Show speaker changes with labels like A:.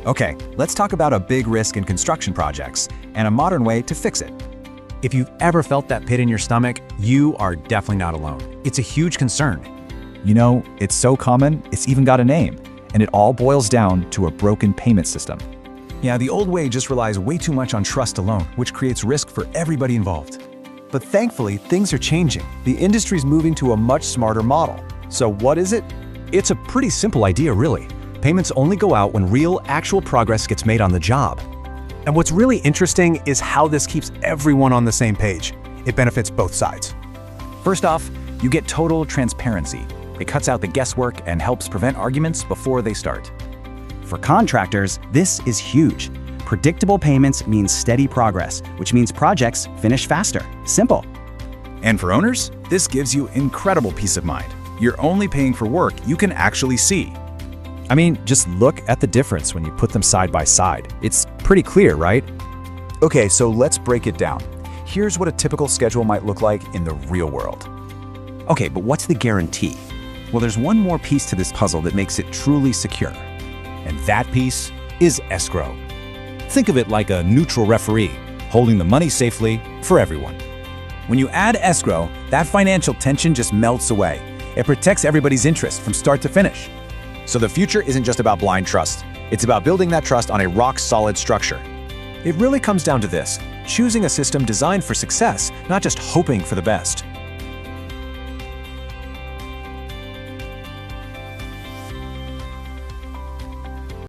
A: Okay, let's talk about a big risk in construction projects and a modern way to fix it.
B: If you've ever felt that pit in your stomach, you are definitely not alone. It's a huge concern.
A: You know, it's so common, it's even got a name, and it all boils down to a broken payment system.
C: Yeah, the old way just relies way too much on trust alone, which creates risk for everybody involved. But thankfully, things are changing. The industry's moving to a much smarter model. So what is it? It's a pretty simple idea, really. Payments only go out when real, actual progress gets made on the job.
B: And what's really interesting is how this keeps everyone on the same page. It benefits both sides.
A: First off, you get total transparency. It cuts out the guesswork and helps prevent arguments before they start.
D: For contractors, this is huge. Predictable payments means steady progress, which means projects finish faster. Simple.
C: And for owners, this gives you incredible peace of mind. You're only paying for work you can actually see.
E: I mean, just look at the difference when you put them side by side. It's pretty clear, right?
C: Okay, so let's break it down. Here's what a typical schedule might look like in the real world.
F: Okay, but what's the guarantee? Well, there's one more piece to this puzzle that makes it truly secure.
E: And that piece is escrow. Think of it like a neutral referee, holding the money safely for everyone.
C: When you add escrow, that financial tension just melts away. It protects everybody's interest from start to finish. So the future isn't just about blind trust. It's about building that trust on a rock-solid structure. It really comes down to this: choosing a system designed for success, not just hoping for the best.